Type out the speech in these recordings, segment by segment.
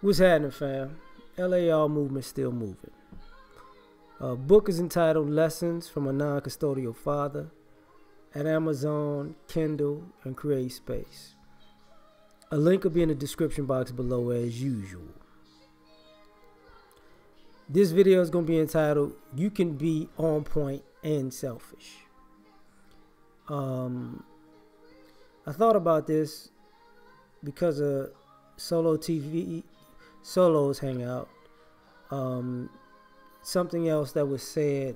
What's happening, fam? L.A.R movement still moving. Book is entitled Lessons from a Non-Custodial Father at Amazon, Kindle, and Create Space. A link will be in the description box below as usual. This video is going to be entitled, You Can Be On Point and Selfish. I thought about this because of Solo's Hangout. Something else that was said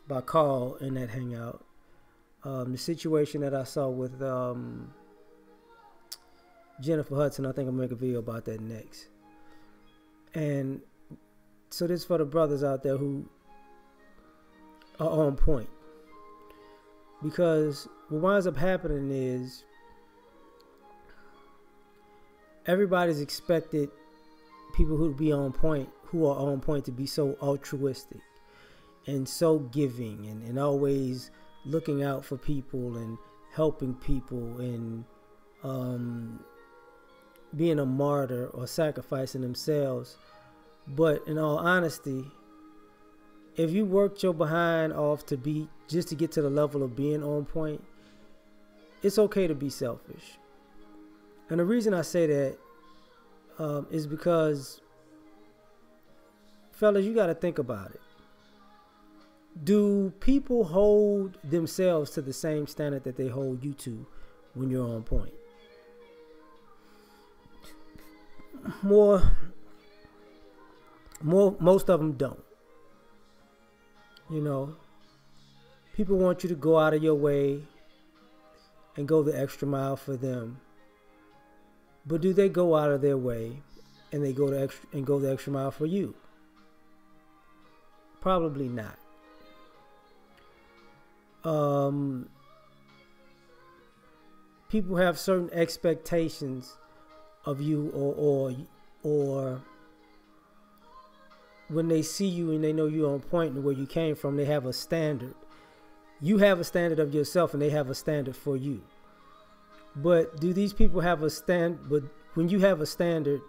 by Carl in that Hangout. The situation that I saw with Jennifer Hudson. I think I'll make a video about that next. And so this is for the brothers out there who are on point. Because what winds up happening is everybody's expected people who are on point to be so altruistic and so giving and always looking out for people and helping people and being a martyr or sacrificing themselves. But in all honesty, if you worked your behind off to be just to get to the level of being on point, it's okay to be selfish. And the reason I say that is because, fellas, you got to think about it. Do people hold themselves to the same standard that they hold you to when you're on point? Most of them don't. You know, people want you to go out of your way and go the extra mile for them. But do they go out of their way and they go the extra mile for you? Probably not. People have certain expectations of you, or when they see you and they know you're on point and where you came from, they have a standard. You have a standard of yourself and they have a standard for you. But do these people have a but when you have a standard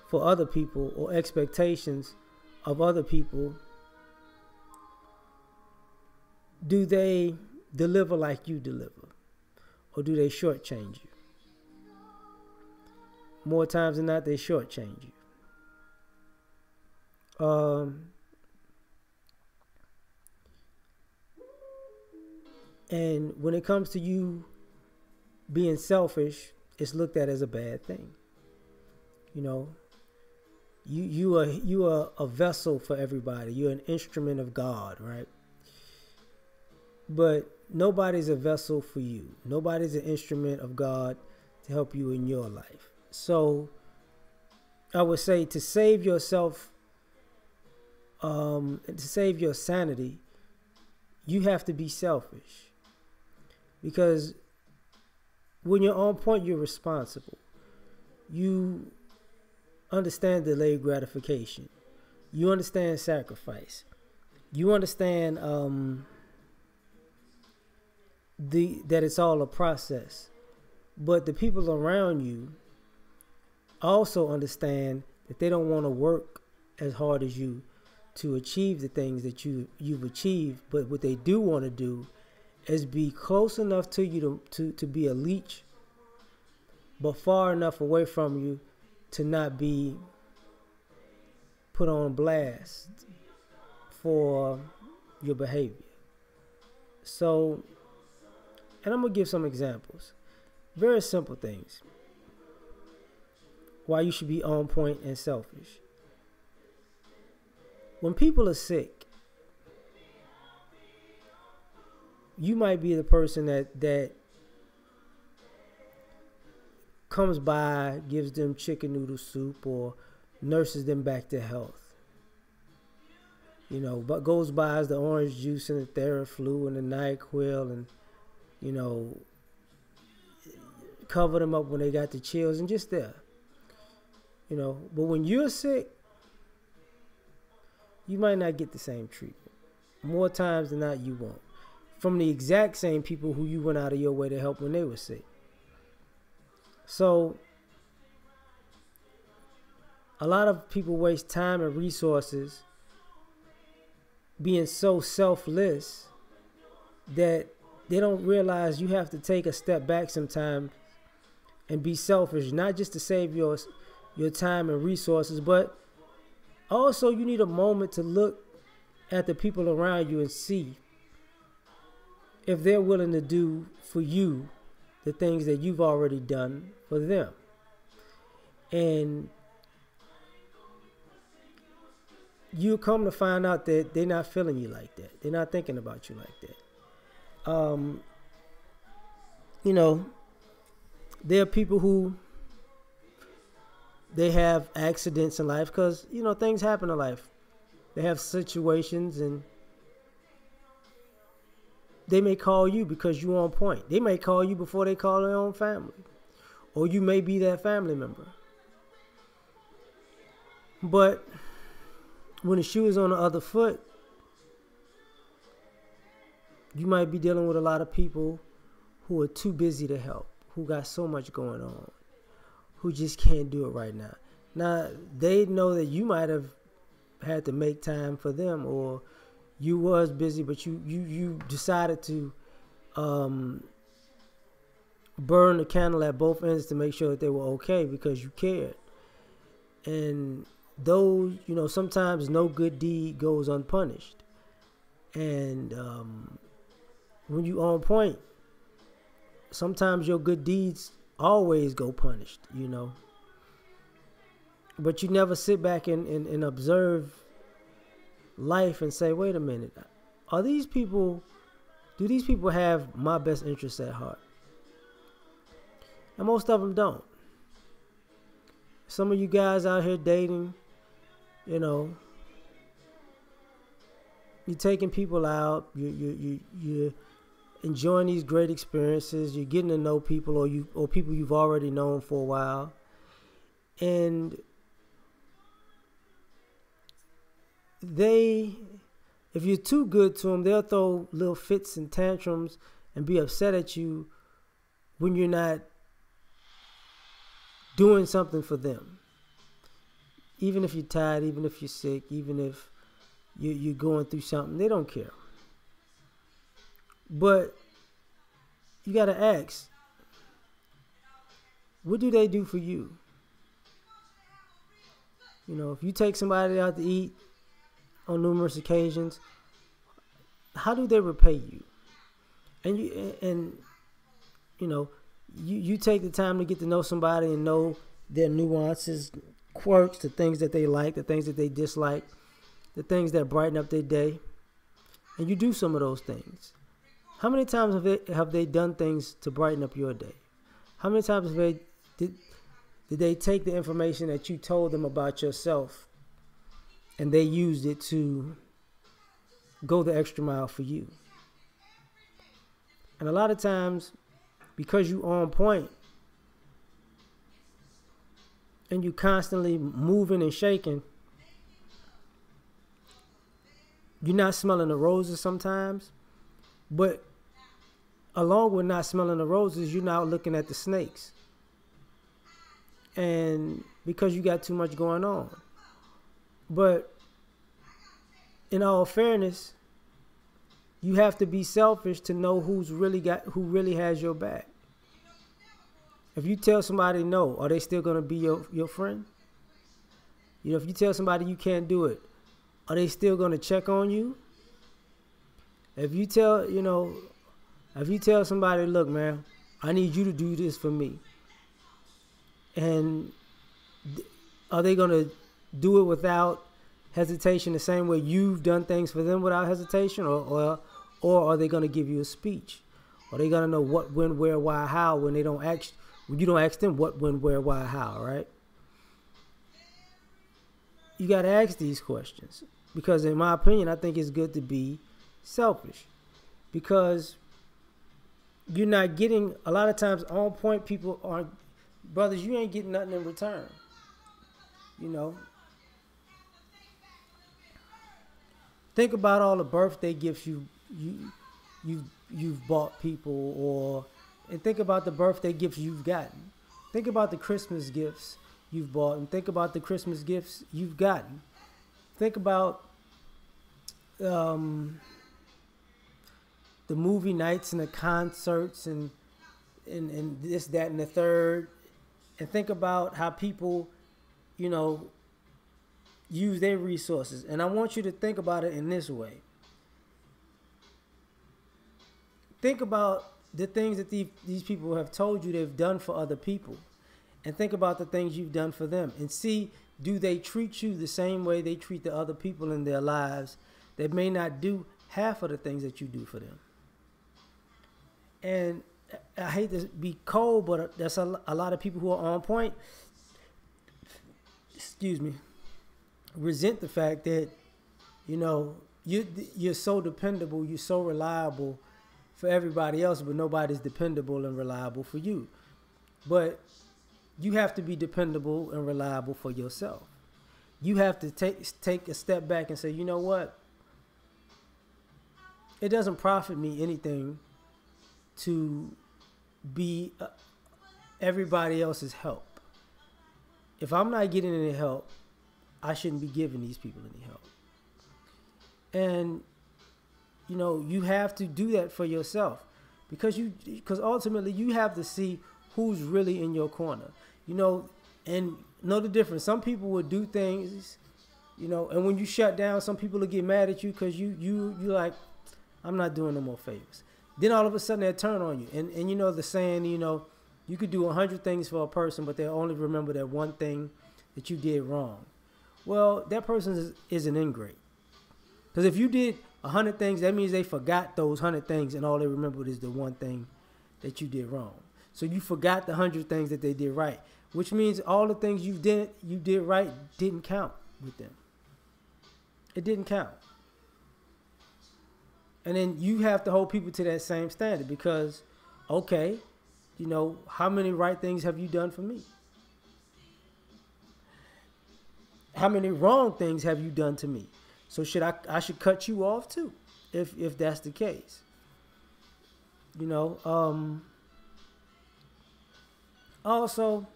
for other people or expectations of other people, do they deliver like you deliver? Or do they shortchange you? More times than not, they shortchange you. And when it comes to you being selfish, it's looked at as a bad thing. You know, you are a vessel for everybody. You're an instrument of God, right? But nobody's a vessel for you. Nobody's an instrument of God to help you in your life. So I would say to save yourself, to save your sanity, you have to be selfish. Because when you're on point, you're responsible. You understand delayed gratification. You understand sacrifice. You understand that it's all a process. But the people around you also understand that they don't want to work as hard as you to achieve the things that you've achieved. But what they do want to do is be close enough to you to be a leech, but far enough away from you to not be put on blast for your behavior. So, and I'm going to give some examples. Very simple things. Why you should be on point and selfish. When people are sick, you might be the person that comes by, gives them chicken noodle soup, or nurses them back to health. You know, but goes by as the orange juice and the Theraflu and the NyQuil, and, you know, cover them up when they got the chills and just there. You know, but when you're sick, you might not get the same treatment. More times than not, you won't. From the exact same people who you went out of your way to help when they were sick. So A lot of people waste time and resources being so selfless that they don't realize you have to take a step back sometimes and be selfish, not just to save your time and resources, but also you need a moment to look at the people around you and see if they're willing to do for you the things that you've already done for them. And you come to find out that they're not feeling you like that. They're not thinking about you like that. You know, there are people who they have accidents in life because, you know, things happen in life. They have situations and they may call you because you're on point. They may call you before they call their own family. Or you may be that family member. But when the shoe is on the other foot, you might be dealing with a lot of people who are too busy to help, who got so much going on, who just can't do it right now. Now, they know that you might have had to make time for them, or you was busy, but you decided to burn the candle at both ends to make sure that they were okay because you cared. And those, you know, sometimes no good deed goes unpunished. And when you on point, sometimes your good deeds always go punished, you know. But you never sit back and observe life and say, wait a minute, do these people have my best interests at heart? And most of them don't. Some of you guys out here dating, you know, you're taking people out, you're enjoying these great experiences, you're getting to know people or people you've already known for a while. And if you're too good to them, they'll throw little fits and tantrums and be upset at you when you're not doing something for them. Even if you're tired, even if you're sick, even if you're going through something, they don't care. But you got to ask, what do they do for you? You know, if you take somebody out to eat on numerous occasions, how do they repay you? And you take the time to get to know somebody and know their nuances, quirks, the things that they like, the things that they dislike, the things that brighten up their day, and you do some of those things. How many times have they done things to brighten up your day? How many times did they take the information that you told them about yourself and they used it to go the extra mile for you? And a lot of times, because you on point and you constantly moving and shaking, you're not smelling the roses sometimes. But along with not smelling the roses, you're now looking at the snakes. And because you got too much going on. But in all fairness, you have to be selfish to know who really has your back. If you tell somebody no, are they still going to be your friend? You know, if you tell somebody you can't do it, are they still going to check on you? If you tell somebody, look, man, I need you to do this for me, and are they going to do it without hesitation the same way you've done things for them without hesitation? Or are they going to give you a speech? Are they going to know what, when, where, why, how when you don't ask them what, when, where, why, how, right? You got to ask these questions because, in my opinion, I think it's good to be selfish because you're not getting, a lot of times on point people aren't, brothers, you ain't getting nothing in return, you know. Think about all the birthday gifts you've bought people, and think about the birthday gifts you've gotten. Think about the Christmas gifts you've bought, and think about the Christmas gifts you've gotten. Think about um, the movie nights and the concerts and this, that, and the third. And think about how people, you know, use their resources. And I want you to think about it in this way. Think about the things that these people have told you they've done for other people. And think about the things you've done for them. And see, do they treat you the same way they treat the other people in their lives that may not do half of the things that you do for them? And I hate to be cold, but there's a lot of people who are on point, excuse me, resent the fact that, you know, you're so dependable, you're so reliable for everybody else, but nobody's dependable and reliable for you. But you have to be dependable and reliable for yourself. You have to take a step back and say, you know what? It doesn't profit me anything to be everybody else's help. If I'm not getting any help, I shouldn't be giving these people any help. And you know, you have to do that for yourself, because ultimately you have to see who's really in your corner, you know, and know the difference. Some people will do things, you know, and when you shut down, some people will get mad at you because you like, I'm not doing no more favors. Then all of a sudden they'll turn on you. And you know the saying, you know, you could do 100 things for a person, but they'll only remember that one thing that you did wrong. Well, that person is an ingrate. Because if you did 100 things, that means they forgot those 100 things, and all they remembered is the one thing that you did wrong. So you forgot the 100 things that they did right, which means all the things you did right didn't count with them. It didn't count. And then you have to hold people to that same standard, because, okay, you know, how many right things have you done for me? How many wrong things have you done to me? So I should cut you off too, if that's the case. You know, also,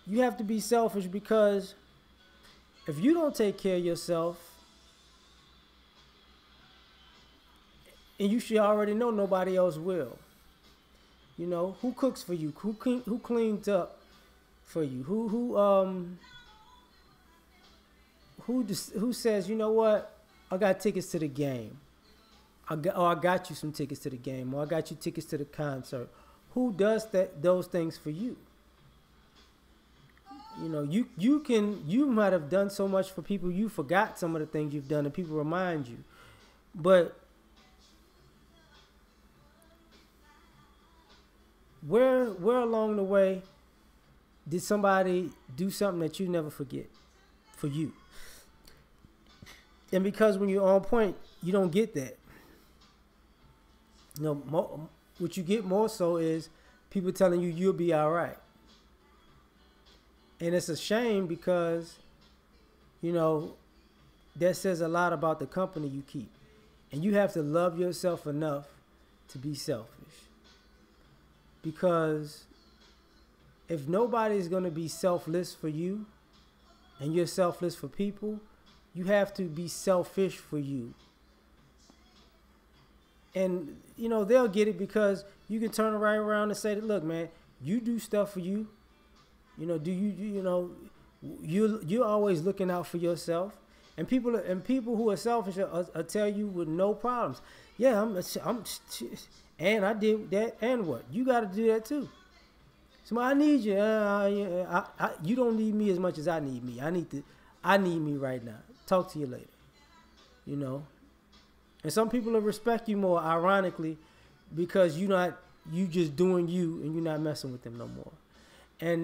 you have to be selfish, because if you don't take care of yourself, and you should already know nobody else will. You know, who cooks for you? Who cleans up for you? Who says, you know what? I got tickets to the game. I got you some tickets to the game, or I got you tickets to the concert. Who does those things for you? You know, you might have done so much for people, you forgot some of the things you've done, and people remind you. But where along the way did somebody do something that you never forget for you? And because when you're on point, you don't get that. You know, what you get more so is people telling you you'll be all right. And it's a shame, because, you know, that says a lot about the company you keep. And you have to love yourself enough to be selfish. Because if nobody's going to be selfless for you, and you're selfless for people, you have to be selfish for you. And, you know, they'll get it, because you can turn right around and say, look, man, you do stuff for you. You know, you're always looking out for yourself. And people who are selfish will tell you with no problems, yeah, and I did that, and what? You got to do that too. So I need you. You don't need me as much as I need me. I need me right now. Talk to you later. You know. And some people will respect you more, ironically, because you just doing you, and you're not messing with them no more. And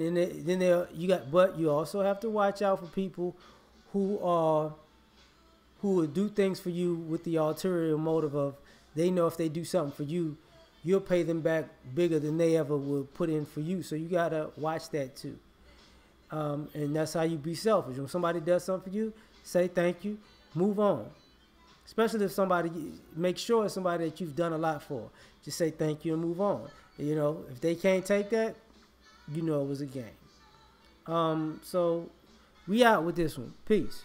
but you also have to watch out for people who will do things for you with the ulterior motive of, they know if they do something for you, you'll pay them back bigger than they ever would put in for you. So you gotta watch that too. And that's how you be selfish. When somebody does something for you, say thank you, move on. Especially if make sure it's somebody that you've done a lot for. Just say thank you and move on. You know, if they can't take that, you know it was a game. So we out with this one. Peace.